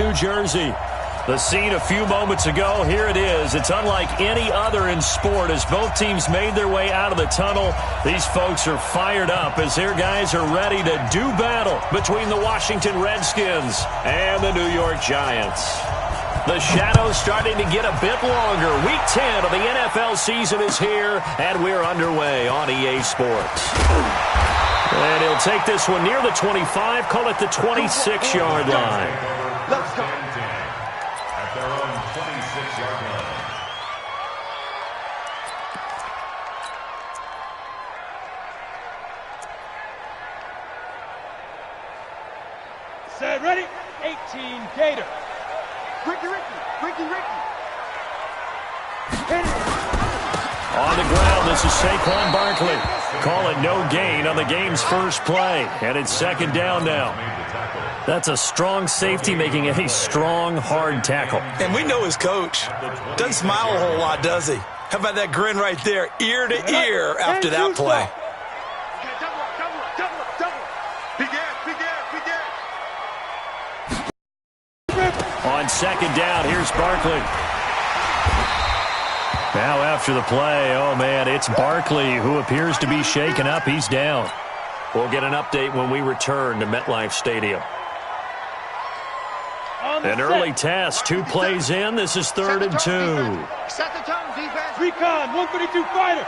New Jersey. The scene a few moments ago, here it is. It's unlike any other in sport as both teams made their way out of the tunnel. These folks are fired up as their guys are ready to do battle between the Washington Redskins and the New York Giants. The shadow's starting to get a bit longer. Week 10 of the NFL season is here, and we're underway on EA Sports. And he'll take this one near the 25, call it the 26-yard line. Let's go. At their own 26-yard line. Set, ready? 18, Gator. Ricky. Hit it. On the ground, this is Saquon Barkley. Call it no gain on the game's first play. And it's second down now. That's a strong safety making a strong, hard tackle. And we know his coach. Doesn't smile a whole lot, does he? How about that grin right there, ear to ear after that play? On second down, here's Barkley. Now after the play, oh man, it's Barkley who appears to be shaken up. He's down. We'll get an update when we return to MetLife Stadium. An early test, 2 plays in. This is 3rd and 2. Set the tone, defense. Recon, 132 fighter.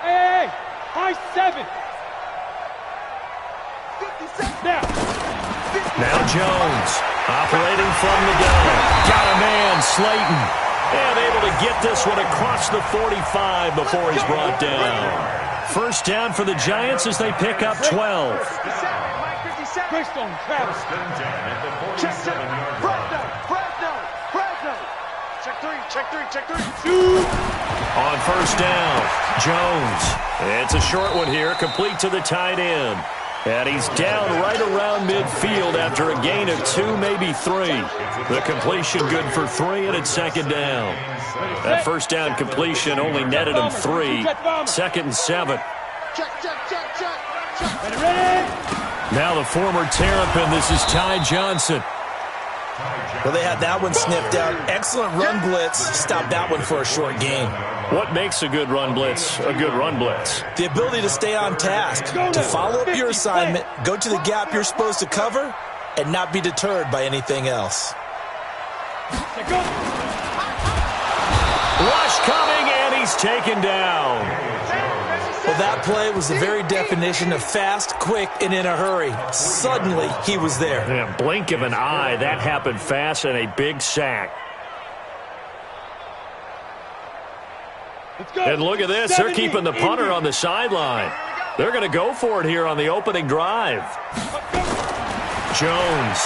Hey, high 7. Now Jones, operating from the gun. Got a man, Slayton. And able to get this one across the 45 before he's brought down. First down for the Giants as they pick up 12. Greystone, Travis. Check 3. On first down, Jones. It's a short one here, complete to the tight end. And he's down right around midfield after a gain of 2, maybe 3. The completion good for 3, and it's second down. That first down completion only netted him 3. Second and 7. Now the former Terrapin, this is Ty Johnson. Well, they had that one sniffed out. Excellent run blitz. Stopped that one for a short gain. What makes a good run blitz a good run blitz? The ability to stay on task, to follow up your assignment, go to the gap you're supposed to cover, and not be deterred by anything else. Rush coming, and he's taken down. Well, that play was the very definition of fast, quick, and in a hurry. Suddenly, he was there. Yeah, blink of an eye, that happened fast, and a big sack. And look at this. They're keeping the punter on the sideline. They're going to go for it here on the opening drive. Jones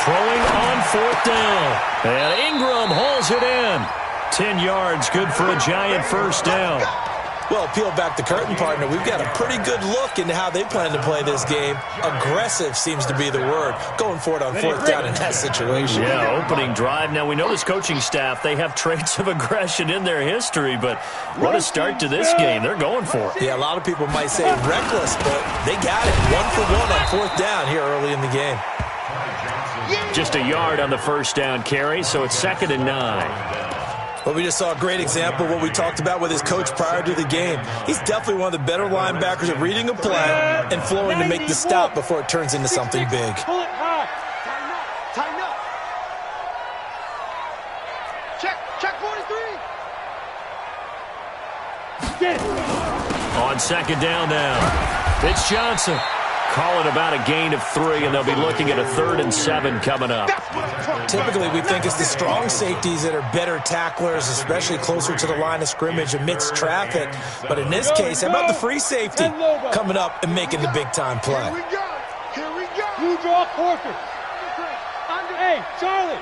throwing on 4th down. And Ingram hauls it in. 10 yards, good for a Giant first down. Well, peel back the curtain, partner. We've got a pretty good look into how they plan to play this game. Aggressive seems to be the word. Going for it on 4th down in that situation. Yeah, opening drive. Now, we know this coaching staff, they have traits of aggression in their history, but what a start to this game. They're going for it. Yeah, a lot of people might say reckless, but they got it. 1 for 1 on 4th down here early in the game. Just a yard on the first down carry, so it's 2nd and 9. Well, we just saw a great example of what we talked about with his coach prior to the game. He's definitely one of the better linebackers at reading a play and flowing to make the stop before it turns into something big. Pull it high. Tighten up. Check 43. Get it. On second down now, it's Johnson. Call it about a gain of 3, and they'll be looking at a 3rd and 7 coming up. Typically, we think it's the strong safeties that are better tacklers, especially closer to the line of scrimmage amidst traffic. But in this case, how about the free safety coming up and making the big-time play? Here we go. You draw Corker. Hey, Charlie.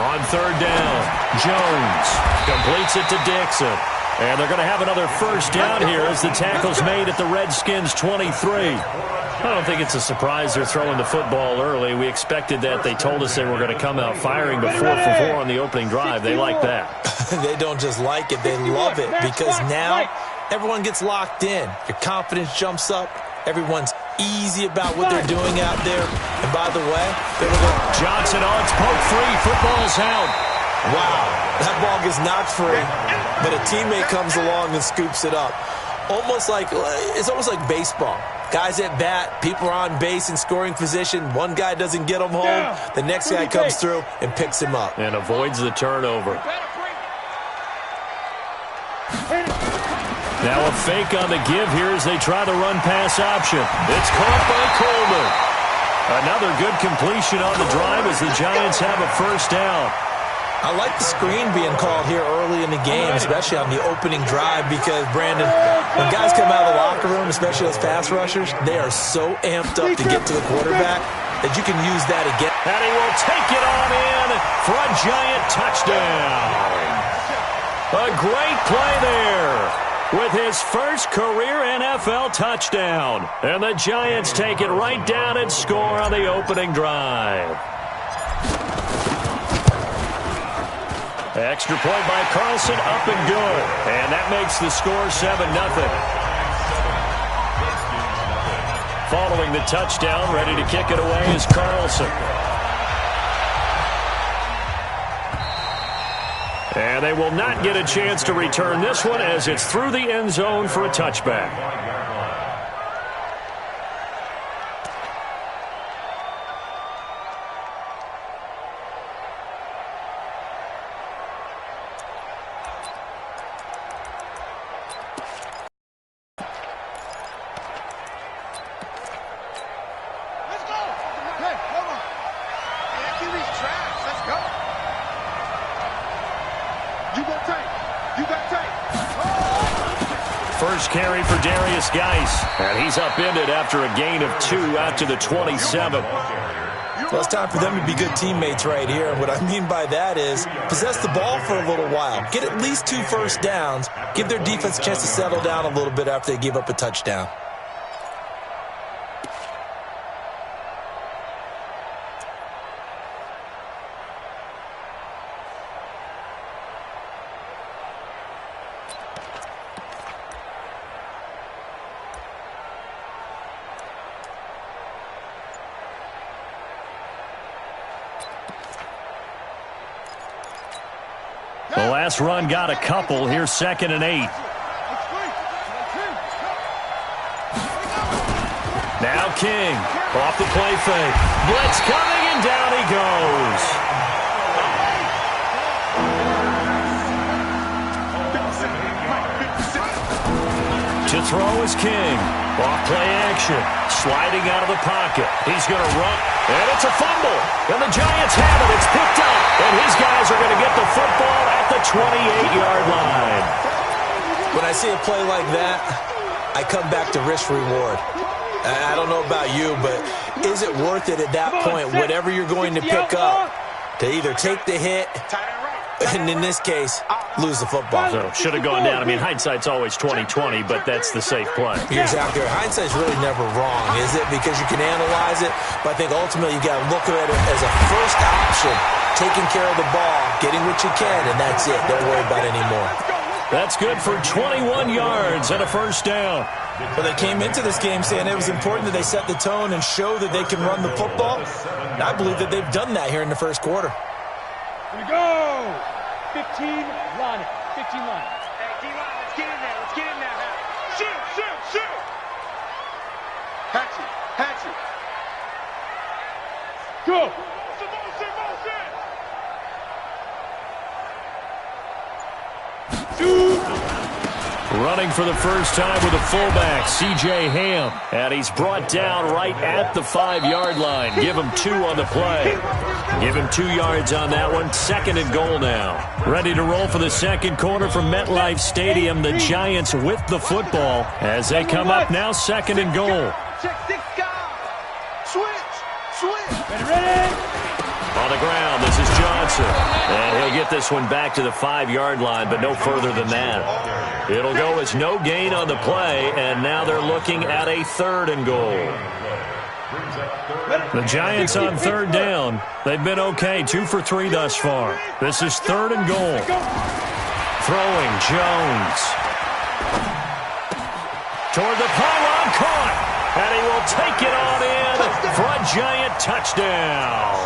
On 3rd down, Jones completes it to Dixon. And they're going to have another first down here as the tackle's made at the Redskins' 23. I don't think it's a surprise they're throwing the football early. We expected that. They told us they were going to come out firing before 4 for 4 on the opening drive. They like that. They don't just like it, they love it, because now everyone gets locked in. Your confidence jumps up. Everyone's easy about what they're doing out there. And by the way, Johnson on its poke free. Football's out. Wow, that ball gets knocked free, but a teammate comes along and scoops it up. It's almost like baseball. Guys at bat, people are on base in scoring position. One guy doesn't get him home. The next guy comes through and picks him up. And avoids the turnover. Now a fake on the give here as they try the run-pass option. It's caught by Coleman. Another good completion on the drive as the Giants have a first down. I like the screen being called here early in the game, especially on the opening drive, because, Brandon, when guys come out of the locker room, especially those pass rushers, they are so amped up to get to the quarterback that you can use that again. And he will take it on in for a Giant touchdown. A great play there with his first career NFL touchdown. And the Giants take it right down and score on the opening drive. Extra point by Carlson, up and good. And that makes the score 7-0. Following the touchdown, ready to kick it away is Carlson. And they will not get a chance to return this one as it's through the end zone for a touchback. First carry for Darius Geis, and he's upended after a gain of 2 out to the 27. Well, it's time for them to be good teammates right here. And what I mean by that is possess the ball for a little while. Get at least 2 first downs. Give their defense a chance to settle down a little bit after they give up a touchdown. The last run got a couple. Here's 2nd and 8. Now King off the play fake. Blitz coming, and down he goes. To throw is King. Off play action. Sliding out of the pocket. He's going to run. And it's a fumble. And the Giants have it. It's picked up. And his guys are going to get the football at the 28-yard line. When I see a play like that, I come back to risk reward. I don't know about you, but is it worth it at that point, whatever you're going to pick up, to either take the hit, and in this case, lose the football? So should have gone down. I mean, hindsight's always 20/20, but that's the safe play. You're exactly right. Hindsight's really never wrong, is it? Because you can analyze it, but I think ultimately you got to look at it as a first option, taking care of the ball, getting what you can, and that's it. Don't worry about it anymore. That's good for 21 yards and a first down. But they came into this game saying it was important that they set the tone and show that they can run the football. And I believe that they've done that here in the first quarter. Here we go. 15 line. 15 line. Hey, D-line, let's get in there. Let's get in there now. Shoot, shoot, shoot. Hatchet, hatchet. Go. Motion, motion, motion. Running for the first time with a fullback, C.J. Ham. And he's brought down right at the 5-yard line. Give him 2 on the play. Give him 2 yards on that one. 2nd and goal now. Ready to roll for the second quarter from MetLife Stadium. The Giants with the football as they come up now 2nd and goal. Check this guy. Switch, switch. Ready. On the ground, this is Johnson. And he'll get this one back to the 5-yard line, but no further than that. It'll go as no gain on the play, and now they're looking at a 3rd and goal. The Giants on 3rd down. They've been okay, 2 for 3 thus far. This is 3rd and goal. Throwing, Jones. Toward the pylon, caught. And he will take it on in for a Giant touchdown.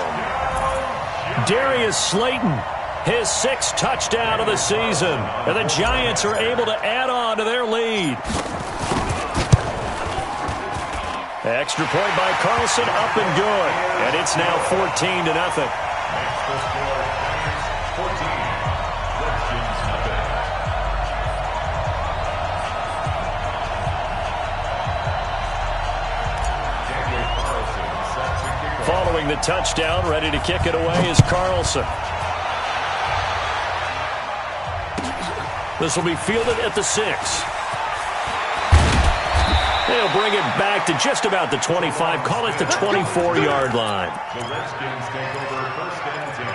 Darius Slayton, his 6th touchdown of the season. And the Giants are able to add on to their lead. Extra point by Carlson, up and good. And it's now 14-0. Following the touchdown, ready to kick it away is Carlson. This will be fielded at the 6. They'll bring it back to just about the 25, call it the 24-yard line. The Redskins take over 1st and 10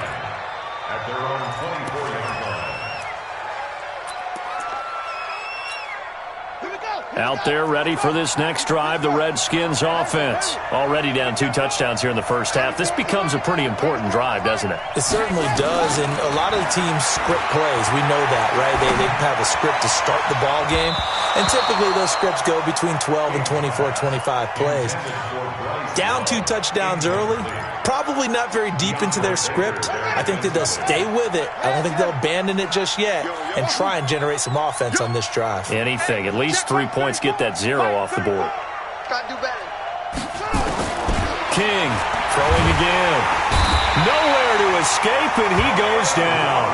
at their own 24-yard line. Out there ready for this next drive, the Redskins offense. Already down 2 touchdowns here in the first half. This becomes a pretty important drive, doesn't it? It certainly does, and a lot of the teams script plays. We know that, right? They have a script to start the ball game, and typically those scripts go between 12 and 24, 25 plays. Down 2 touchdowns early, probably not very deep into their script. I think that they'll stay with it. I don't think they'll abandon it just yet and try and generate some offense on this drive. Anything. At least 3 points, get that 0 off the board. King throwing again. Nowhere to escape, and he goes down.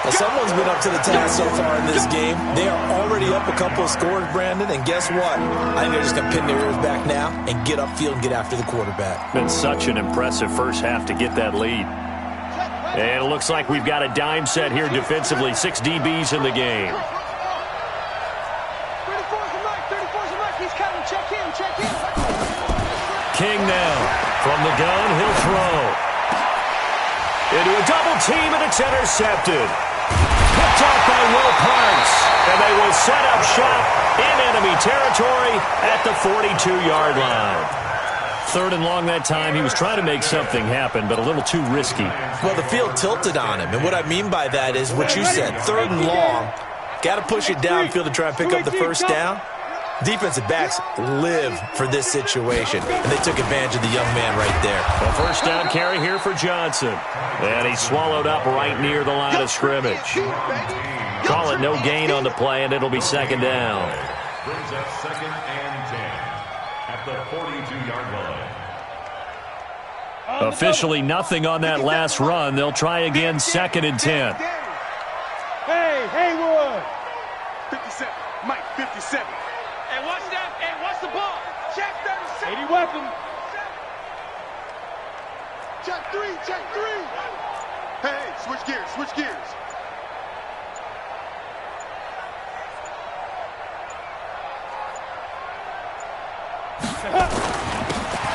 Now, someone's been up to the task so far in this game. They are already up a couple of scores, Brandon, and guess what? I think they're just going to pin their ears back now and get upfield and get after the quarterback. Been such an impressive first half to get that lead. And it looks like we've got a dime set here defensively. 6 DBs in the game. 34's a Mike. He's coming. Check in. King now. From the gun, he'll throw. Into a double team, and it's intercepted. Picked off by Will Parks. And they will set up shop in enemy territory at the 42-yard line. 3rd and long that time. He was trying to make something happen, but a little too risky. Well, the field tilted on him, and what I mean by that is what you said, 3rd and long. Got to push it downfield to try and pick up the first down. Defensive backs live for this situation, and they took advantage of the young man right there. A first down carry here for Johnson. And he's swallowed up right near the line of scrimmage. Call it no gain on the play, and it'll be 2nd down. Brings up 2nd and 10 at the 42-yard line. Officially nothing on that last run. They'll try again, 2nd and 10. Hey, Haywood. 57. Mike, 57. Hey, watch that. Hey, watch the ball. Check 37. 80 weapon. Check 3. Hey, switch gears.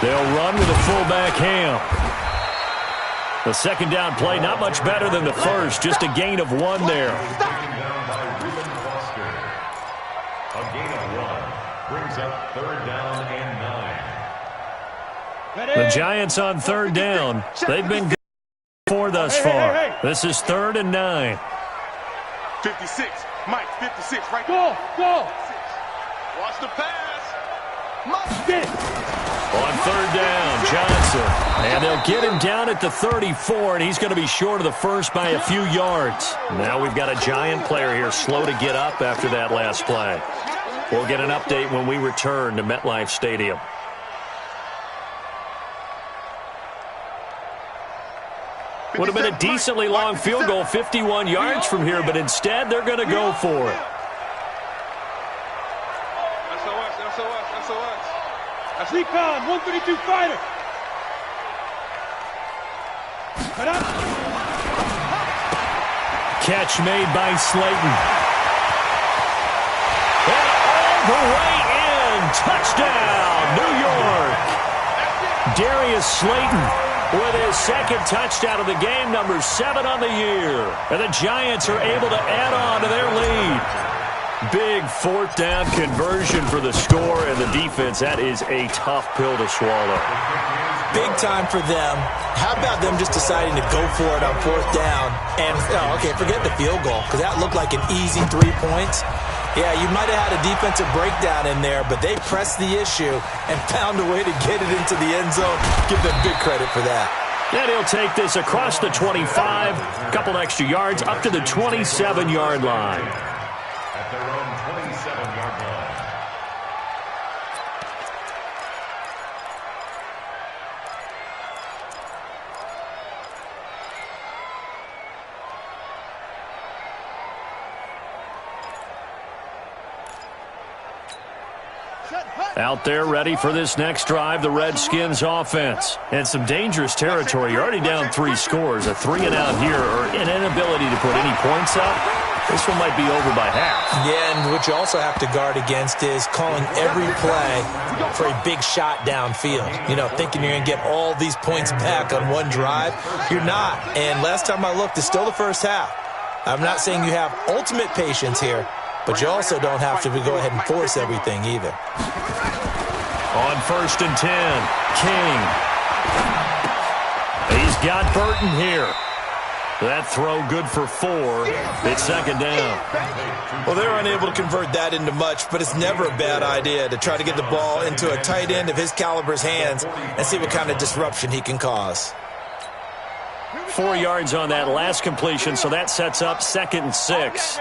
They'll run with a fullback Ham. The 2nd down play, not much better than the first. Just a gain of 1 there. Taken down by Reuben Foster. A gain of 1 brings up 3rd down and 9. The Giants on 3rd down. They've been good for thus far. This is 3rd and 9. 56. Mike, 56. Right. Go. Watch the pass. Mike. Get it. On 3rd down, Johnson. And they'll get him down at the 34, and he's going to be short of the first by a few yards. Now we've got a Giant player here slow to get up after that last play. We'll get an update when we return to MetLife Stadium. Would have been a decently long field goal, 51 yards from here, but instead they're going to go for it. SOS. Recon, 132 fighter. Cut up. Catch made by Slayton. And all the way in. Touchdown, New York. Darius Slayton with his 2nd touchdown of the game, number 7 on the year. And the Giants are able to add on to their lead. Big fourth down conversion for the score, and the defense, that is a tough pill to swallow. Big time for them. How about them just deciding to go for it on fourth down? And, forget the field goal, because that looked like an easy 3 points. Yeah, you might have had a defensive breakdown in there, but they pressed the issue and found a way to get it into the end zone. Give them big credit for that. And he'll take this across the 25, a couple extra yards, up to the 27-yard line. At their own 27-yard line. Out there ready for this next drive, the Redskins offense. And some dangerous territory. You're already down 3 scores. A 3-and-out here, or an inability to put any points up. This one might be over by half. Yeah, and what you also have to guard against is calling every play for a big shot downfield. You know, thinking you're going to get all these points back on one drive. You're not. And last time I looked, it's still the first half. I'm not saying you have ultimate patience here, but you also don't have to go ahead and force everything either. On 1st and 10, King. He's got Burton here. That throw good for 4. It's 2nd down. Well, they're unable to convert that into much, but it's never a bad idea to try to get the ball into a tight end of his caliber's hands and see what kind of disruption he can cause. 4 yards on that last completion, so that sets up 2nd and 6.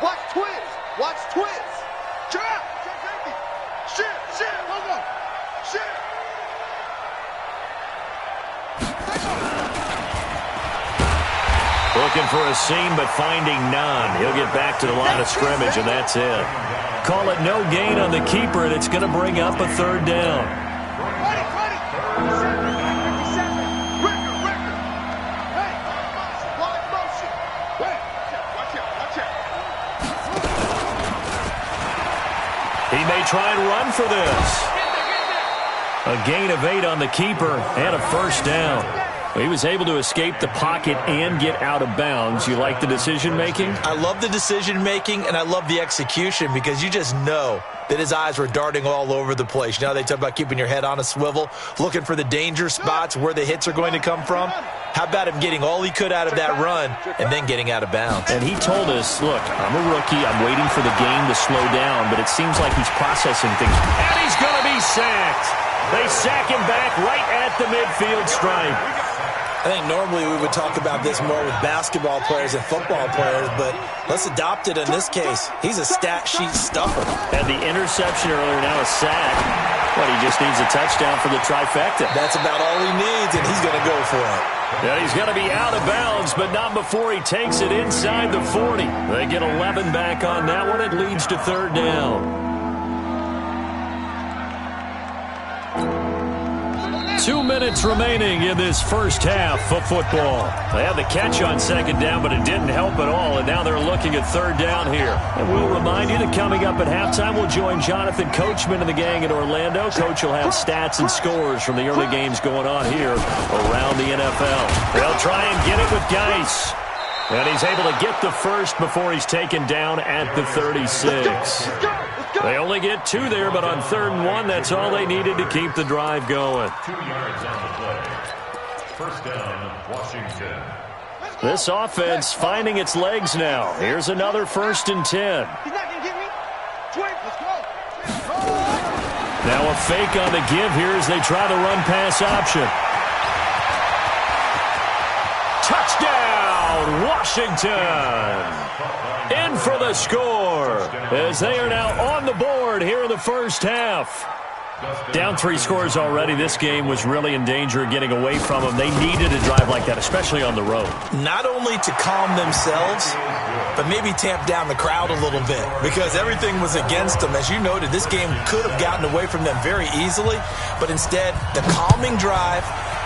Watch twist. Watch twist. Drop. Shit. Hold on. Shit. Looking for a seam, but finding none. He'll get back to the line of scrimmage, and that's it. Call it no gain on the keeper, and it's going to bring up a 3rd down. He may try and run for this. A gain of 8 on the keeper and a 1st down. He was able to escape the pocket and get out of bounds. You like the decision-making? I love the decision-making, and I love the execution because you just know that his eyes were darting all over the place. You know, they talk about keeping your head on a swivel, looking for the danger spots where the hits are going to come from. How about him getting all he could out of that run and then getting out of bounds? And he told us, look, I'm a rookie. I'm waiting for the game to slow down, but it seems like he's processing things. And he's going to be sacked. They sack him back right at the midfield stripe. I think normally we would talk about this more with basketball players and football players, but let's adopt it in this case. He's a stat sheet stuffer. And the interception earlier, now a sack. Well, he just needs a touchdown for the trifecta. That's about all he needs, and he's going to go for it. Yeah, he's going to be out of bounds, but not before he takes it inside the 40. They get 11 back on that one. It leads to 3rd down. 2 minutes remaining in this first half of football. They had the catch on 2nd down, but it didn't help at all, and now they're looking at 3rd down here. And we'll remind you that coming up at halftime, we'll join Jonathan Coachman and the gang in Orlando. Coach will have stats and scores from the early games going on here around the NFL. They'll try and get it with Geis. And he's able to get the first before he's taken down at the 36. They only get 2 there, but on 3rd and 1, that's all they needed to keep the drive going. 2 yards on the play. 1st down, Washington. This offense finding its legs now. Here's another 1st and 10. He's not going to get me. Let's go. Now a fake on the give here as they try the run-pass option. Touchdown, Washington! In for the score as they are now on the board here in the first half. Down 3 scores already. This game was really in danger of getting away from them. They needed a drive like that, especially on the road. Not only to calm themselves, but maybe tamp down the crowd a little bit because everything was against them. As you noted, this game could have gotten away from them very easily, but instead, the calming drive.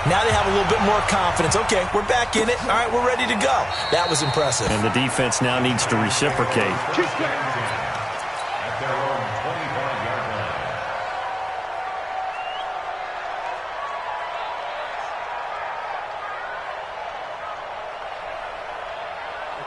Now they have a little bit more confidence. Okay, we're back in it. All right, we're ready to go. That was impressive. And the defense now needs to reciprocate. At their own 25-yard line.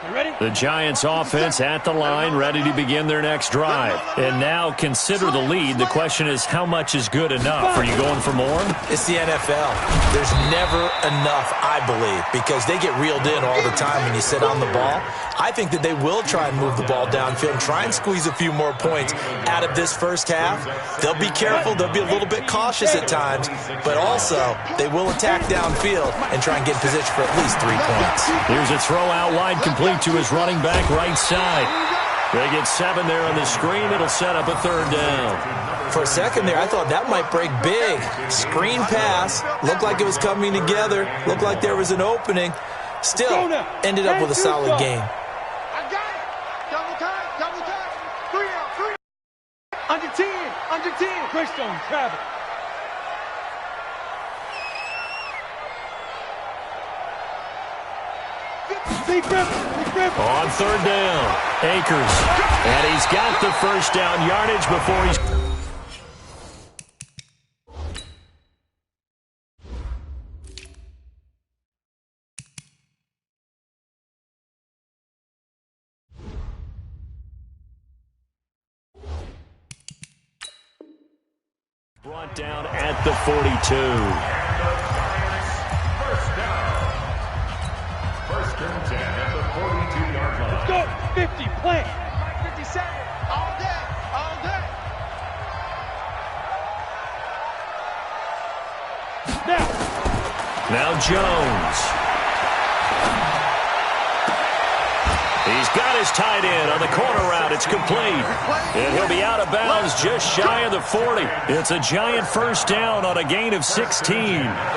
Okay, ready? The Giants offense at the line, ready to begin their next drive. And now consider the lead. The question is, how much is good enough? Are you going for more? It's the NFL. There's never enough, I believe, because they get reeled in all the time when you sit on the ball. I think that they will try and move the ball downfield and try and squeeze a few more points out of this first half. They'll be careful. They'll be a little bit cautious at times, but also they will attack downfield and try and get in position for at least 3 points. Here's a throw out wide, complete to his running back right side. They get 7 there on the screen. It'll set up a 3rd down. For a second there, I thought that might break big. Screen pass. Looked like it was coming together. Looked like there was an opening. Still ended up with a solid game. I got it. Double time, double time. 3 out, 3. Under 10, under 10. Greystone travel. Big grip, big grip. On 3rd down, Akers. And he's got the first down yardage before he's... brought down at the 42. First and 10 at the 42-yard line. Let's go. 50, plant. 57, all day, all day. Now Jones. He's got his tight end on the corner route. It's complete. And he'll be out of bounds just shy of the 40. It's a giant first down on a gain of 16.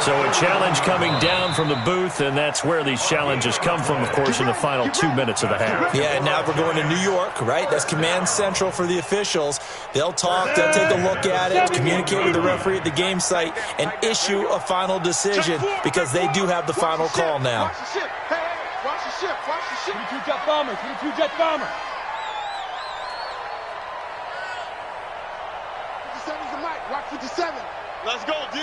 So a challenge coming down from the booth, and that's where these challenges come from, of course, in the final 2 minutes of the half. Yeah, now we're going to New York, right? That's command central for the officials. They'll talk, they'll take a look at it, communicate with the referee at the game site, and issue a final decision because they do have the final call now. Watch the ship. Hey, watch the ship, watch the ship. 22 jet bomber, 22 jet bomber. 57's the mic, watch 57. Let's go, D.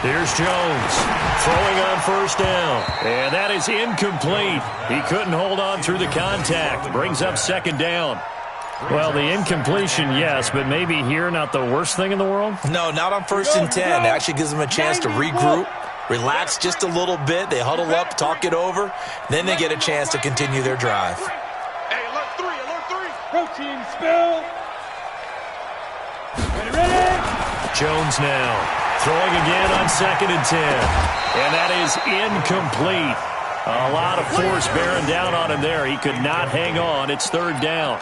Here's Jones throwing on first down. And that is incomplete. He couldn't hold on through the contact. Brings up 2nd down. Well, the incompletion, yes, but maybe here not the worst thing in the world? No, not on 1st and 10. It actually gives them a chance to regroup, relax just a little bit. They huddle up, talk it over. Then they get a chance to continue their drive. Hey, alert 3, alert 3. Protein spill. Ready. Jones now throwing again on 2nd and 10. And that is incomplete. A lot of force bearing down on him there. He could not hang on. It's 3rd down.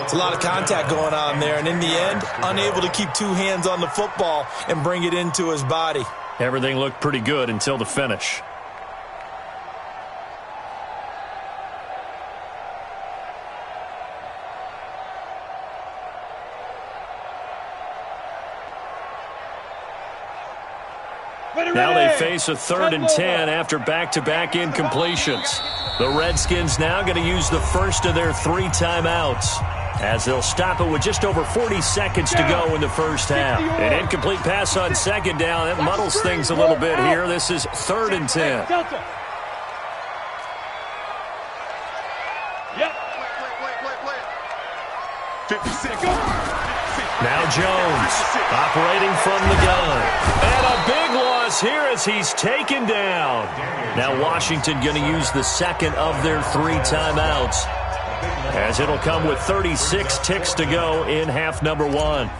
It's a lot of contact going on there. And in the end, unable to keep 2 hands on the football and bring it into his body. Everything looked pretty good until the finish. Now they face a 3rd and 10 after back-to-back incompletions. The Redskins now going to use the first of their 3 timeouts, as they'll stop it with just over 40 seconds to go in the first half. An incomplete pass on 2nd down. That muddles things a little bit here. This is 3rd and 10. Delta. Yep. Play. 56. Now Jones operating from the gun. And a big loss here as he's taken down. Now Washington going to use the 2nd of their 3 timeouts, as it'll come with 36 ticks to go in half number 1.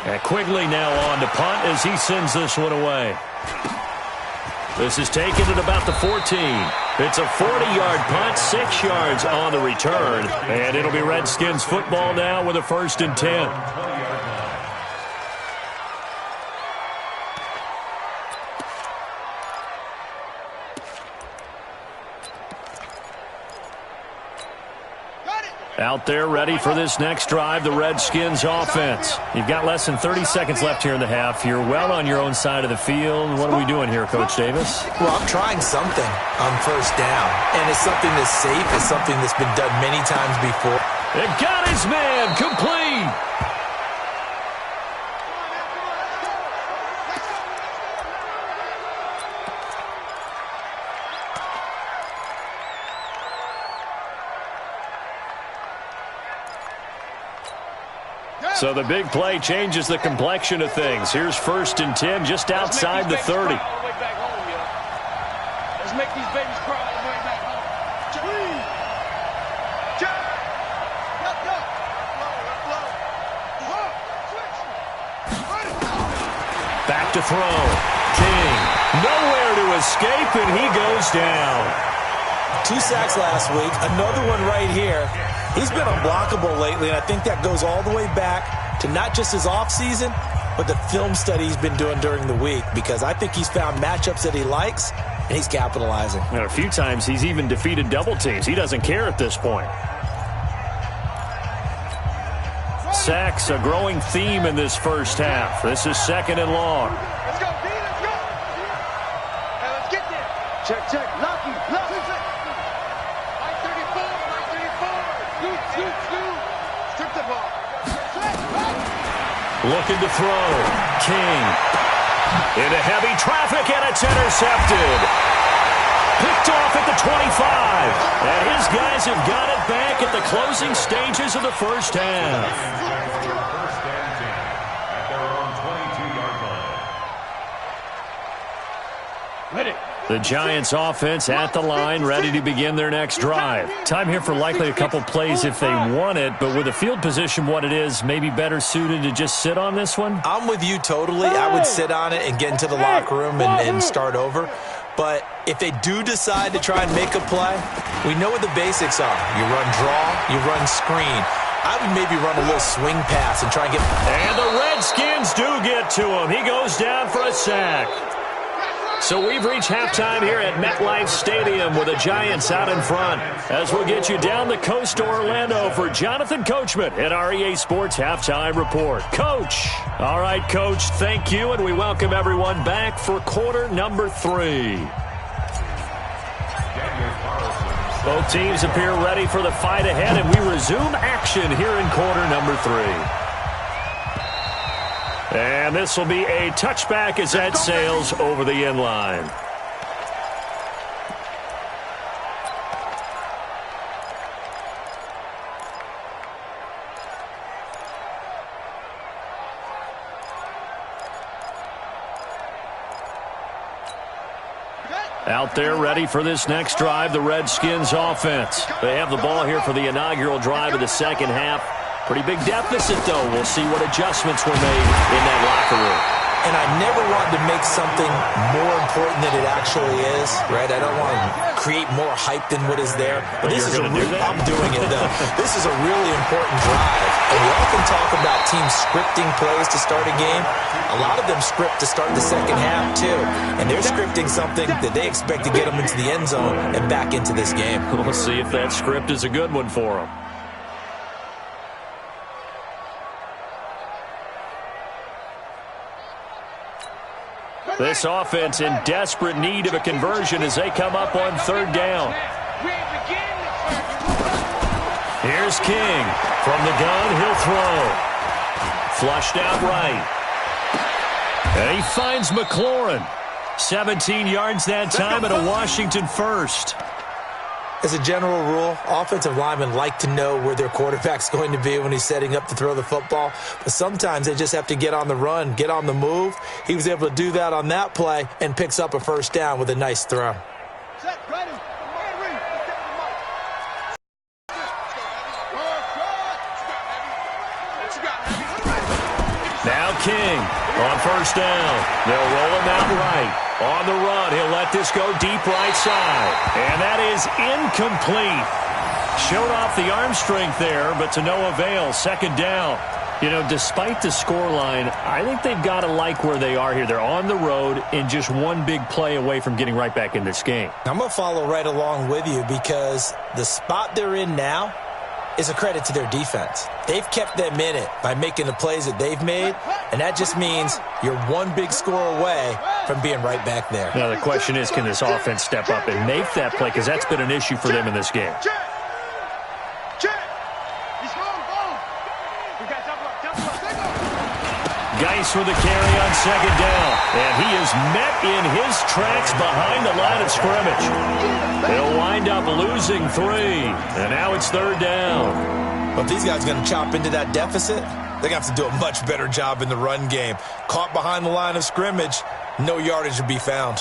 And Quigley now on to punt as he sends this one away. This is taken at about the 14. It's a 40-yard punt, 6 yards on the return. And it'll be Redskins football now with a 1st and 10. Out there ready for this next drive, the Redskins offense. You've got less than 30 seconds left here in the half. You're well on your own side of the field. What are we doing here, Coach Davis? Well, I'm trying something on 1st down, and it's something that's safe. It's something that's been done many times before. It got his man complete. So the big play changes the complexion of things. Here's 1st and 10 just outside the 30. Let's make these babies cry all the way back home. Back to throw. King. Nowhere to escape, and he goes down. 2 sacks last week. Another one right here. He's been unblockable lately, and I think that goes all the way back to not just his offseason, but the film study he's been doing during the week, because I think he's found matchups that he likes, and he's capitalizing. And a few times he's even defeated double teams. He doesn't care at this point. Sacks, a growing theme in this first half. This is 2nd and long. Let's go, D, let's go. Hey, let's get there. Check. Lucky. Right 34. Scoot. Strip the ball. Looking to throw. King. Into heavy traffic, and it's intercepted. Picked off at the 25. And his guys have got it back at the closing stages of the first half. 1st and 10 at their own 22-yard line. Ready. The Giants offense at the line, ready to begin their next drive. Time here for likely a couple plays if they want it, but with the field position what it is, maybe better suited to just sit on this one? I'm with you totally. I would sit on it and get into the locker room and start over. But if they do decide to try and make a play, we know what the basics are. You run draw, you run screen. I would maybe run a little swing pass and try and get... And the Redskins do get to him. He goes down for a sack. So we've reached halftime here at MetLife Stadium with the Giants out in front. As we'll get you down the coast to Orlando for Jonathan Coachman at REA Sports Halftime Report. Coach. All right, Coach, thank you, and we welcome everyone back for quarter number 3. Both teams appear ready for the fight ahead, and we resume action here in quarter number 3. And this will be a touchback as that sails over the end line. Out there ready for this next drive, the Redskins offense. They have the ball here for the inaugural drive of the second half. Pretty big deficit, though. We'll see what adjustments were made in that locker room. And I never wanted to make something more important than it actually is, right? I don't want to create more hype than what is there. But this is I'm doing it, though. This is a really important drive. And we often talk about teams scripting plays to start a game. A lot of them script to start the second half, too. And they're scripting something that they expect to get them into the end zone and back into this game. We'll see if that script is a good one for them. This offense in desperate need of a conversion as they come up on third down. Here's King. From the gun, he'll throw. Flushed out right. And he finds McLaurin. 17 yards that time and a Washington first. As a general rule, offensive linemen like to know where their quarterback's going to be when he's setting up to throw the football. But sometimes they just have to get on the run, get on the move. He was able to do that on that play and picks up a first down with a nice throw. Now King on first down. They'll roll him out right. On the run, he'll let this go deep right side. And that is incomplete. Showed off the arm strength there, but to no avail. Second down. You know, despite the scoreline, I think they've got to like where they are here. They're on the road and just one big play away from getting right back in this game. I'm going to follow right along with you because the spot they're in now is a credit to their defense. They've kept them in it by making the plays that they've made, and that just means you're one big score away from being right back there. Now the question is, can this offense step up and make that play? Because that's been an issue for them in this game. Geis with a carry on second down. And he is met in his tracks behind the line of scrimmage. They'll wind up losing 3. And now it's third down. But if these guys are going to chop into that deficit, They're going to have to do a much better job in the run game. Caught behind the line of scrimmage, no yardage to be found.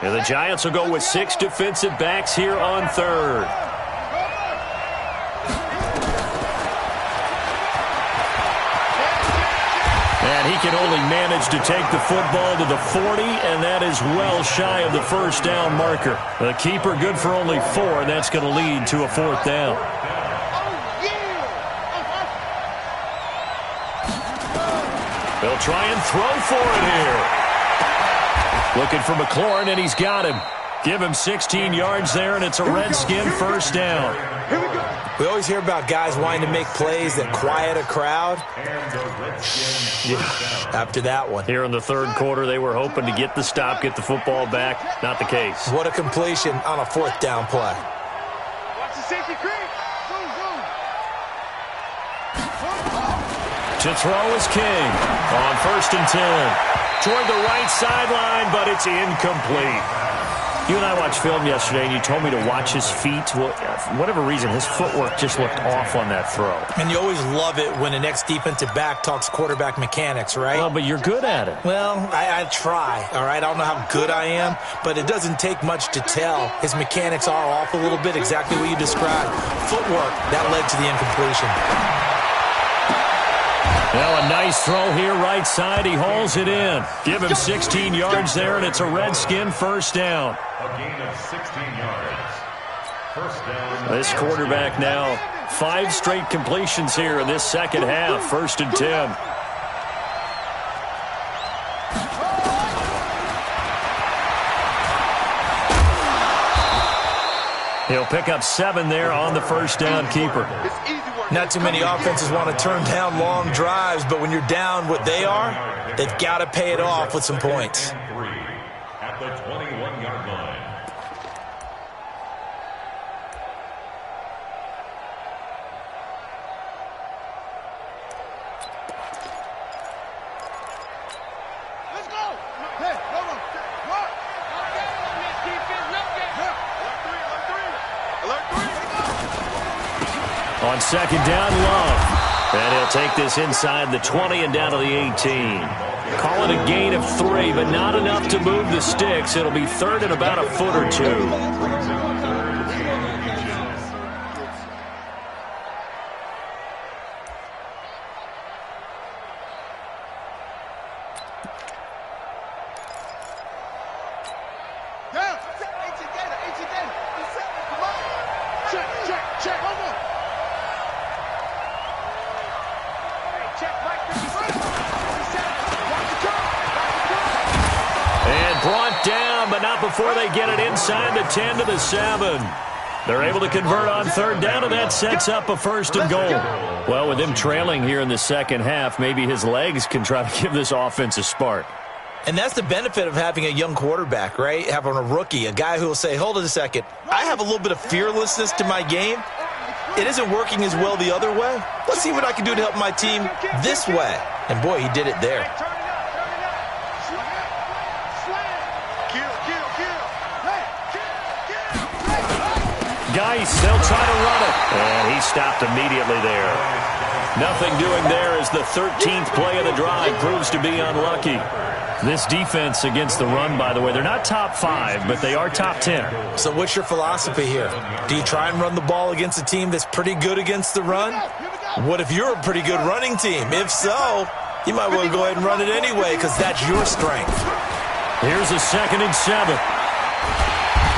And the Giants will go with 6 defensive backs here on third. And he can only manage to take the football to the 40, and that is well shy of the first down marker. The keeper good for only 4, and that's going to lead to a 4th down. They'll try and throw for it here. Looking for McLaurin, and he's got him. Give him 16 yards there, and it's a Redskin first down. We always hear about guys wanting to make plays that quiet a crowd. Yeah, after that one. Here in the third quarter, they were hoping to get the stop, get the football back. Not the case. What a completion on a 4th down play. Watch the safety creep. To throw is King on 1st and 10. Toward the right sideline, but it's incomplete. You and I watched film yesterday, and you told me to watch his feet. Well, for whatever reason, his footwork just looked off on that throw. And you always love it when the next defensive back talks quarterback mechanics, right? Well, but you're good at it. Well, I try, all right? I don't know how good I am, but it doesn't take much to tell. His mechanics are off a little bit, exactly what you described. Footwork, that led to the incompletion. Well, a nice throw here right side. He hauls it in. Give him 16 yards there, and it's a Redskin first down. A gain of 16 yards. First down. This quarterback now 5 straight completions here in this second half. 1st and 10. He'll pick up 7 there on the first down keeper. Not too many offenses want to turn down long drives, but when you're down what they are, they've got to pay it off with some points. At the 21-yard line. Let's go. Hey, go. What? On second down, Love. And he'll take this inside the 20 and down to the 18. Call it a gain of 3, but not enough to move the sticks. It'll be 3rd and about a foot or 2. Before they get it inside the 10 to the 7. They're able to convert on 3rd down, and that sets up a 1st and goal. Well, with him trailing here in the second half, maybe his legs can try to give this offense a spark. And that's the benefit of having a young quarterback, right? Having a rookie, a guy who will say, hold it a second, I have a little bit of fearlessness to my game. It isn't working as well the other way. Let's see what I can do to help my team this way. And boy, he did it there. Geis, they'll try to run it. And he stopped immediately there. Nothing doing there as the 13th play of the drive proves to be unlucky. This defense against the run, by the way, they're not top 5, but they are top 10. So what's your philosophy here? Do you try and run the ball against a team that's pretty good against the run? What if you're a pretty good running team? If so, you might want to go ahead and run it anyway because that's your strength. Here's a 2nd and 7.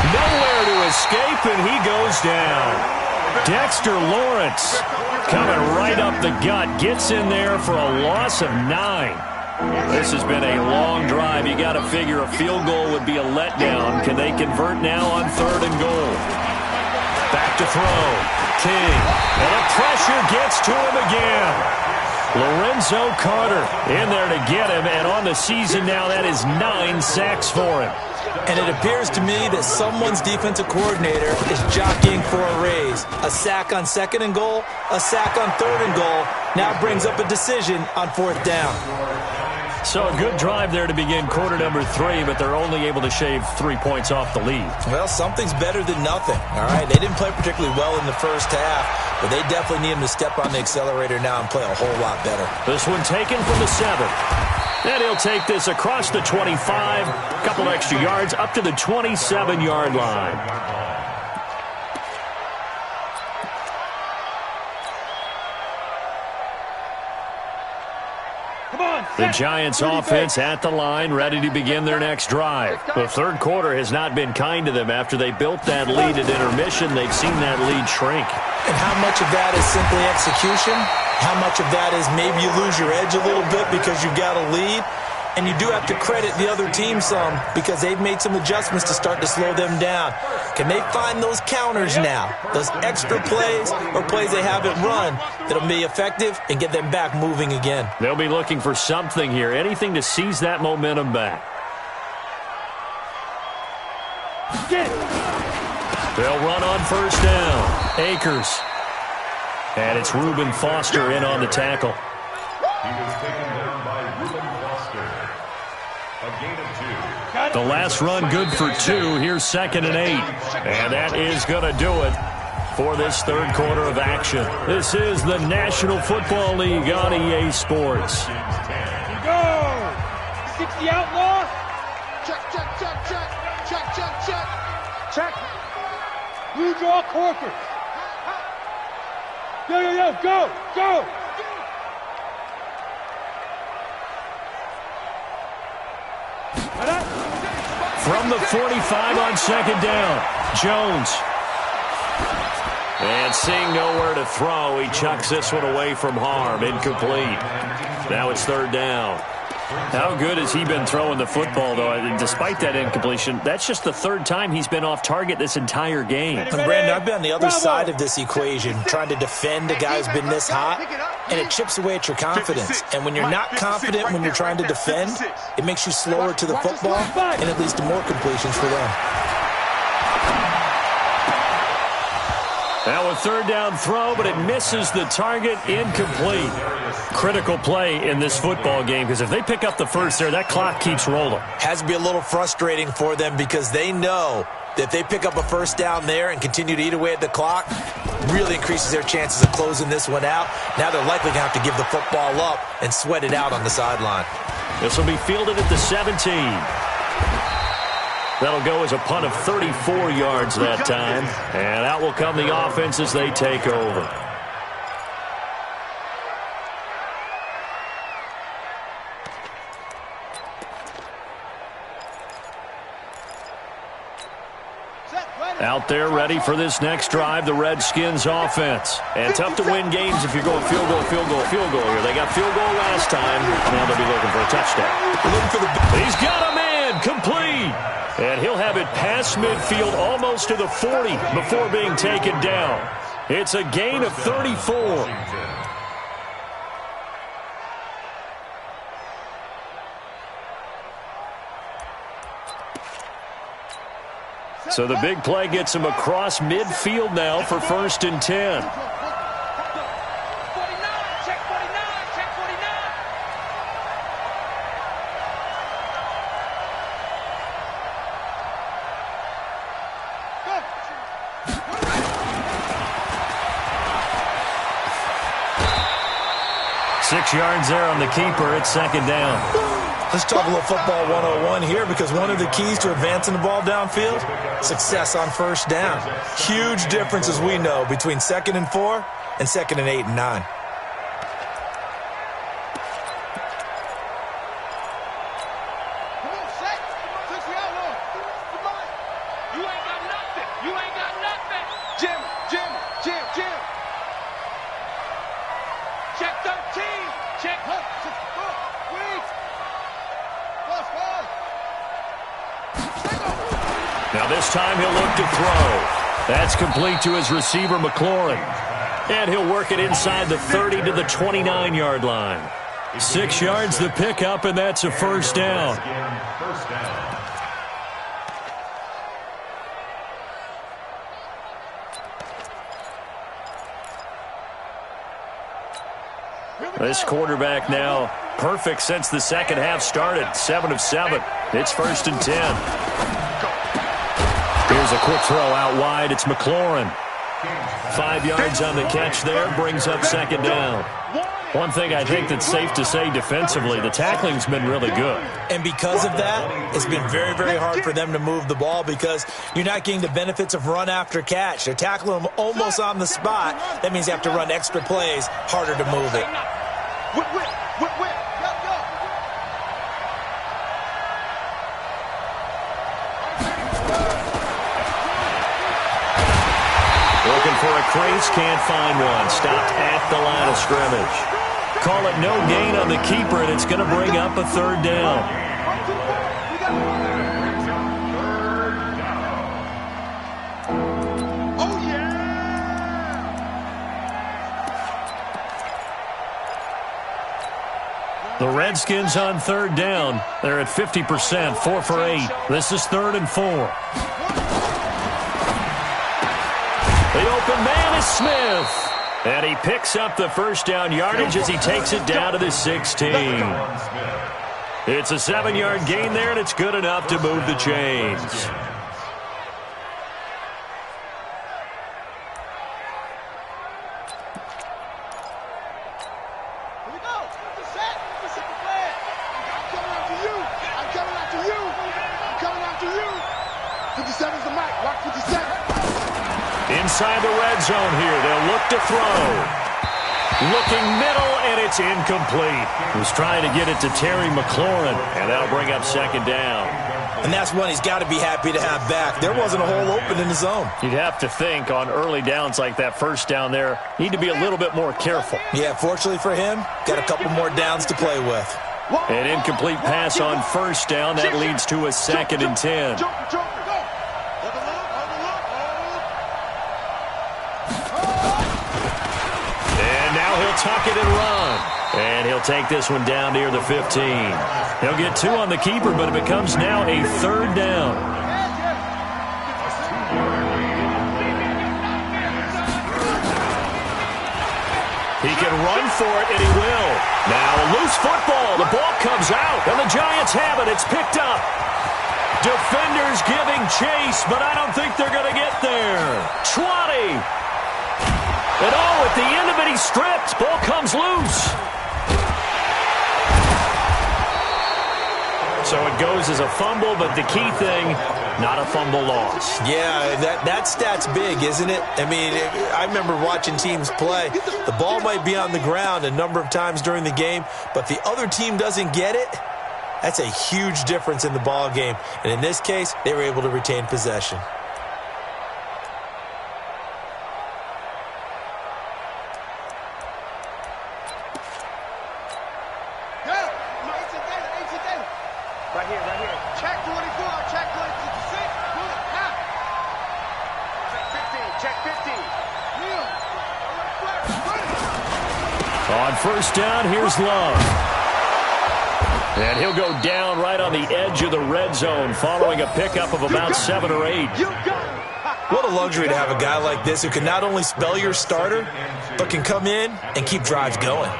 Nowhere to escape, and he goes down. Dexter Lawrence coming right up the gut. Gets in there for a loss of 9. This has been a long drive. You got to figure a field goal would be a letdown. Can they convert now on 3rd and goal? Back to throw. King. And the pressure gets to him again. Lorenzo Carter in there to get him. And on the season now, that is 9 sacks for him. And it appears to me that someone's defensive coordinator is jockeying for a raise. A sack on 2nd and goal, a sack on 3rd and goal, now brings up a decision on 4th down. So a good drive there to begin quarter number 3, but they're only able to shave 3 points off the lead. Well, something's better than nothing, all right? They didn't play particularly well in the first half, but they definitely need him to step on the accelerator now and play a whole lot better. This one taken from the 7. And he'll take this across the 25, a couple extra yards up to the 27-yard line. The Giants offense at the line, ready to begin their next drive. The third quarter has not been kind to them. After they built that lead at intermission, they've seen that lead shrink. And how much of that is simply execution? How much of that is maybe you lose your edge a little bit because you've got a lead? And you do have to credit the other team some because they've made some adjustments to start to slow them down. Can they find those counters now, those extra plays or plays they haven't run that'll be effective and get them back moving again? They'll be looking for something here, anything to seize that momentum back. They'll run on first down. Akers. And it's Reuben Foster in on the tackle. He was taken down by Reuben Foster. A gain of 2. The last run good for 2. Here's 2nd and 8. And that is going to do it for this third quarter of action. This is the National Football League on EA Sports. Here we go. 60 outlaw. Check, check, check, check. Check, check, check. Check. Blue draw Corker. Yo, yo, yo, go, go. From the 45 on 2nd down, Jones. And seeing nowhere to throw, he chucks this one away from harm. Incomplete. Now it's 3rd down. How good has he been throwing the football, though? Despite that incompletion, that's just the 3rd time he's been off target this entire game. And Brandon, I've been on the other side of this equation, trying to defend a guy who's been this hot, and it chips away at your confidence. And when you're not confident when you're trying to defend, it makes you slower to the football, and it leads to more completions for them. Now a 3rd down throw, but it misses the target. Incomplete. Critical play in this football game, because if they pick up the first there, that clock keeps rolling. Has to be a little frustrating for them because they know that if they pick up a first down there and continue to eat away at the clock, really increases their chances of closing this one out. Now they're likely going to have to give the football up and sweat it out on the sideline. This will be fielded at the 17. That'll go as a punt of 34 yards that time. And out will come the offense as they take over. Out there ready for this next drive, the Redskins offense. And tough to win games if you're going field goal, field goal, field goal here. They got field goal last time. Now they'll be looking for a touchdown. He's got a man, complete. And he'll have it past midfield almost to the 40 before being taken down. It's a gain of 34. So the big play gets him across midfield now for 1st and 10. Six yards there on the keeper. It's 2nd down. Let's talk a little football 101 here, because one of the keys to advancing the ball downfield, success on first down. Huge difference, as we know, between 2nd and 4 and 2nd and 8 and 9. Now this time he'll look to throw. That's complete to his receiver, McLaurin. And he'll work it inside the 30 to the 29-yard line. 6 yards the pickup, and that's a first down. This quarterback now perfect since the second half started. 7 of 7. It's 1st and 10. Here's a quick throw out wide. It's McLaurin. 5 yards on the catch there. Brings up 2nd down. One thing I think that's safe to say defensively, the tackling's been really good. And because of that, it's been very, very hard for them to move the ball because you're not getting the benefits of run after catch. They're tackling them almost on the spot. That means you have to run extra plays, harder to move it. Looking for a crease, can't find one. Stopped at the line of scrimmage. Call it no gain on the keeper, and it's going to bring up a 3rd down. Oh, yeah! The Redskins on 3rd down. They're at 50%, 4 for 8. This is 3rd and 4. The open man is Smith. And he picks up the 1st down yardage as he takes it down to the 16. It's a 7-yard gain there, and it's good enough to move the chains. Here we go. Set. Set the plan. I'm coming after you. I'm coming after you. I'm coming after you. 57's the mic. Watch 57. Inside the red zone here. They'll look to throw. Looking middle, and it's incomplete. He was trying to get it to Terry McLaurin, and that'll bring up 2nd down. And that's one he's got to be happy to have back. There wasn't a hole open in the zone. You'd have to think on early downs like that 1st down there, need to be a little bit more careful. Yeah, fortunately for him, got a couple more downs to play with. An incomplete pass on 1st down. That leads to a 2nd and 10. Tuck it and run. And he'll take this one down near the 15. He'll get 2 on the keeper, but it becomes now a 3rd down. He can run for it, and he will. Now a loose football. The ball comes out, and the Giants have it. It's picked up. Defenders giving chase, but I don't think they're going to get there. 20. And at the end of it, he's stripped. Ball comes loose. So it goes as a fumble, but the key thing, not a fumble loss. Yeah, that stat's big, isn't it? I mean, I remember watching teams play. The ball might be on the ground a number of times during the game, but the other team doesn't get it. That's a huge difference in the ball game. And in this case, they were able to retain possession. Right here. Check 24, check 26. Check 15. On 1st down, here's Love. And he'll go down right on the edge of the red zone following a pickup of about 7 or 8. What a luxury to have a guy like this who can not only spell your starter, but can come in and keep drives going.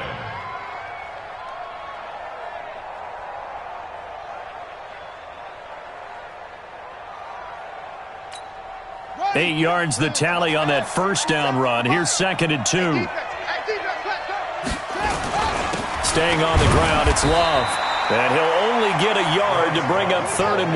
8 yards the tally on that 1st down run. Here's 2nd and 2. Staying on the ground, it's Love. And he'll only get a yard to bring up 3rd and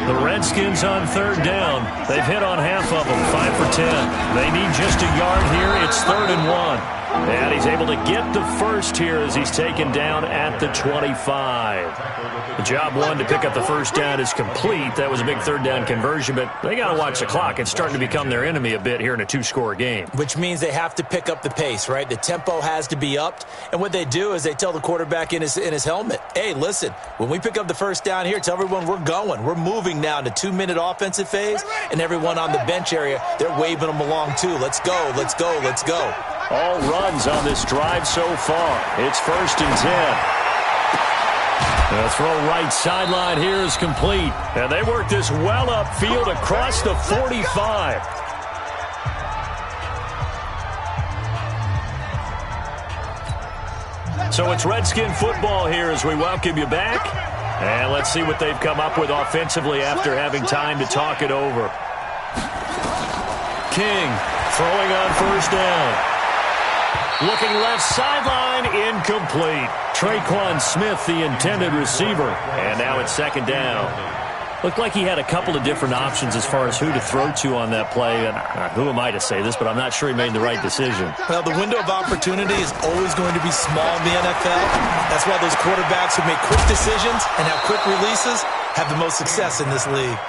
1. The Redskins on 3rd down. They've hit on half of them, 5 for 10. They need just a yard here. It's 3rd and 1. And he's able to get the first here as he's taken down at the 25. The job one to pick up the 1st down is complete. That was a big 3rd down conversion, but they got to watch the clock. It's starting to become their enemy a bit here in a 2-score game. Which means they have to pick up the pace, right? The tempo has to be upped. And what they do is they tell the quarterback in his helmet, hey, listen, when we pick up the 1st down here, tell everyone we're going. We're moving now to 2-minute offensive phase, and everyone on the bench area, they're waving them along too. Let's go, let's go, let's go. All runs on this drive so far. It's 1st and 10. The throw right sideline here is complete. And they work this well upfield across the 45. So it's Redskin football here as we welcome you back. And let's see what they've come up with offensively after having time to talk it over. King throwing on first down. Looking left sideline, incomplete. Traquan Smith, the intended receiver. And now it's second down. Looked like he had a couple of different options as far as who to throw to on that play. And who am I to say this, but I'm not sure he made the right decision. Well, the window of opportunity is always going to be small in the NFL. That's why those quarterbacks who make quick decisions and have quick releases have the most success in this league.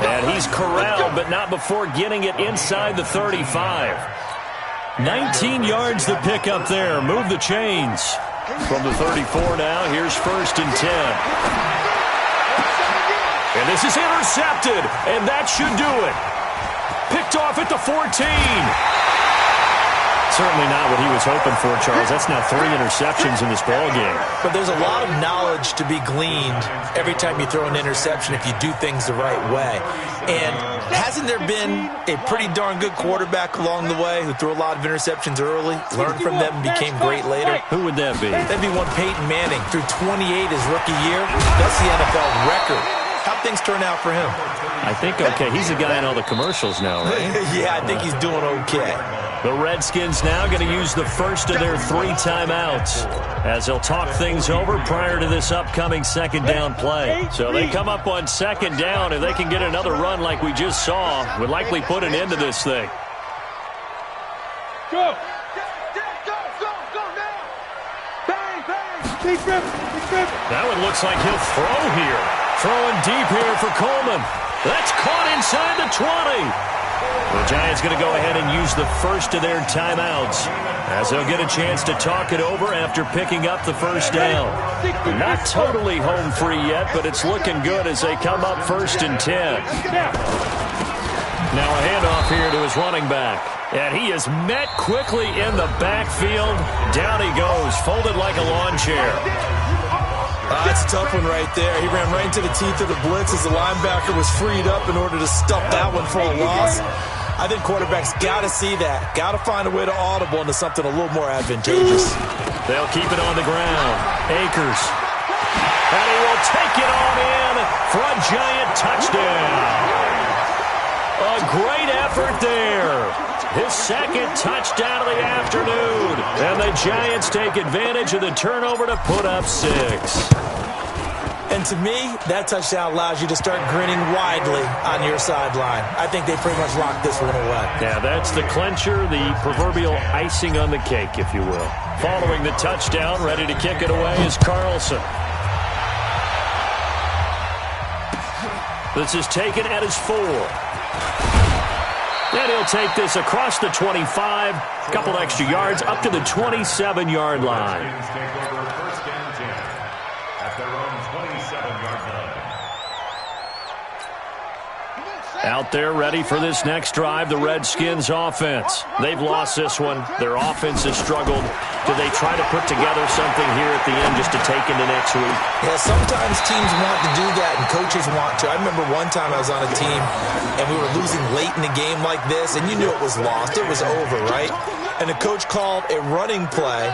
And he's corralled, but not before getting it inside the 35. 19 yards to pick up there. Move the chains. From the 34 now, here's 1st and 10. And this is intercepted, and that should do it. Picked off at the 14. Certainly not what he was hoping for, Charles. That's now 3 interceptions in this ballgame. But there's a lot of knowledge to be gleaned every time you throw an interception if you do things the right way. And hasn't there been a pretty darn good quarterback along the way who threw a lot of interceptions early, learned from them, and became great later? Who would that be? That'd be one Peyton Manning. Threw 28 his rookie year. That's the NFL record. How'd things turn out for him? I think okay. He's a guy in all the commercials now, right? Yeah, I think he's doing okay. The Redskins now going to use the first of their 3 timeouts as they'll talk things over prior to this upcoming second down play. So they come up on second down. If they can get another run like we just saw, would likely put an end to this thing. Go! Go now! Bang, bang! That one looks like he'll throw here. Throwing deep here for Coleman. That's caught inside the 20. The Giants going to go ahead and use the first of their timeouts as they'll get a chance to talk it over after picking up the first down. Not totally home free yet, but it's looking good as they come up 1st and 10. Now a handoff here to his running back. And he is met quickly in the backfield. Down he goes, folded like a lawn chair. That's a tough one right there. He ran right into the teeth of the blitz as the linebacker was freed up in order to stuff that one for a loss. I think quarterbacks got to see that. Got to find a way to audible into something a little more advantageous. They'll keep it on the ground. Akers. And he will take it on in for a Giant touchdown. A great effort there. His second touchdown of the afternoon. And the Giants take advantage of the turnover to put up 6. And to me, that touchdown allows you to start grinning widely on your sideline. I think they pretty much locked this one away. Yeah, that's the clincher, the proverbial icing on the cake, if you will. Following the touchdown, ready to kick it away is Carlson. This is taken at his 4. And he'll take this across the 25, a couple extra yards, up to the 27-yard line. Out there ready for this next drive, the Redskins offense. They've lost this one. Their offense has struggled. Do they try to put together something here at the end just to take into next week? Yeah, sometimes teams want to do that and coaches want to. I remember one time I was on a team and we were losing late in the game like this and you knew it was lost. It was over, right? And the coach called a running play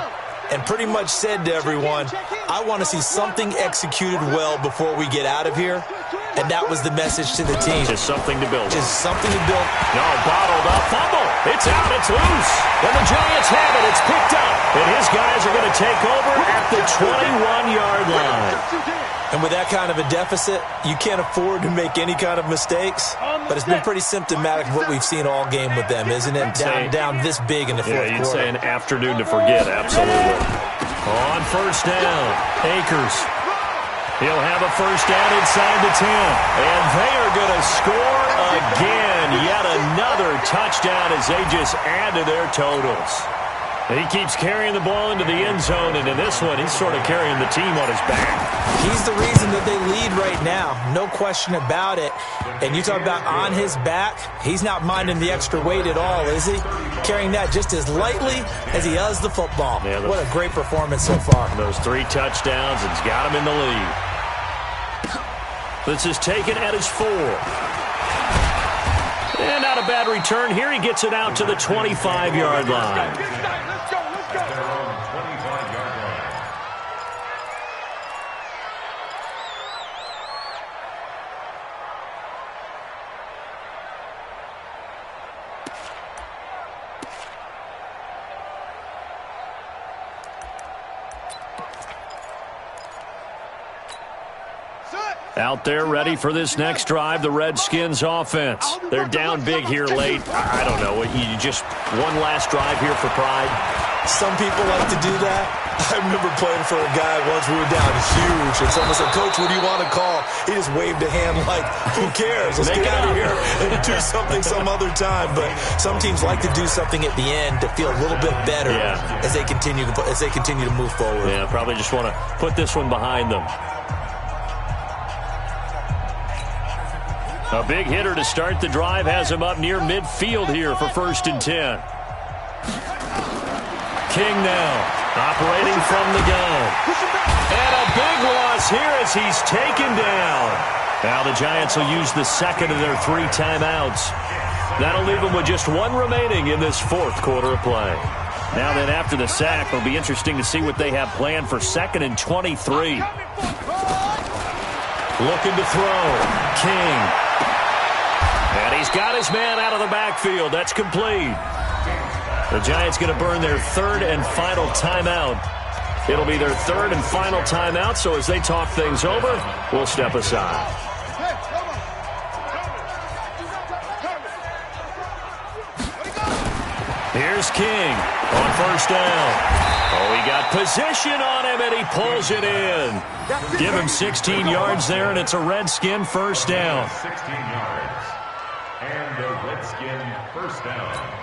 and pretty much said to everyone, I want to see something executed well before we get out of here. And that was the message to the team. Just something to build. Just something to build. No, bottled up. Fumble. It's out. It's loose. And the Giants have it. It's picked up. And his guys are going to take over at the 21-yard line. And with that kind of a deficit, you can't afford to make any kind of mistakes. But it's been pretty symptomatic of what we've seen all game with them, isn't it? Down this big in the fourth quarter. Yeah, you'd say an afternoon to forget. Absolutely. On first down, Akers. He'll have a first down inside the 10. And they are going to score again. Yet another touchdown as they just add to their totals. And he keeps carrying the ball into the end zone, and in this one, he's sort of carrying the team on his back. He's the reason that they lead right now. No question about it. And you talk about on his back, he's not minding the extra weight at all, is he? Carrying that just as lightly as he does the football. Yeah, what a great performance so far. Those 3 touchdowns, it's got him in the lead. This is taken at his 4. And not a bad return. Here he gets it out to the 25-yard line. Out there ready for this next drive, the Redskins offense. They're down big here late. I don't know. You just one last drive here for pride. Some people like to do that. I remember playing for a guy once. We were down huge, and someone said, "Coach, what do you want to call?" He just waved a hand like, "Who cares? Let's get out of here and do something some other time." But some teams like to do something at the end to feel a little bit better as they continue to move forward. Yeah, probably just want to put this one behind them. A big hitter to start the drive has him up near midfield here for 1st and 10. King now, operating from the gun. And a big loss here as he's taken down. Now the Giants will use the second of their 3 timeouts. That'll leave them with just 1 remaining in this 4th quarter of play. Now then, after the sack, it'll be interesting to see what they have planned for 2nd and 23. Looking to throw. King. And he's got his man out of the backfield. That's complete. The Giants going to burn their 3rd and final timeout. It'll be their 3rd and final timeout, so as they talk things over, we'll step aside. Here's King on 1st down. Oh, he got position on him, and he pulls it in. Give him 16 yards there, and it's a Redskin 1st down. 16 yards. And the Redskin 1st down.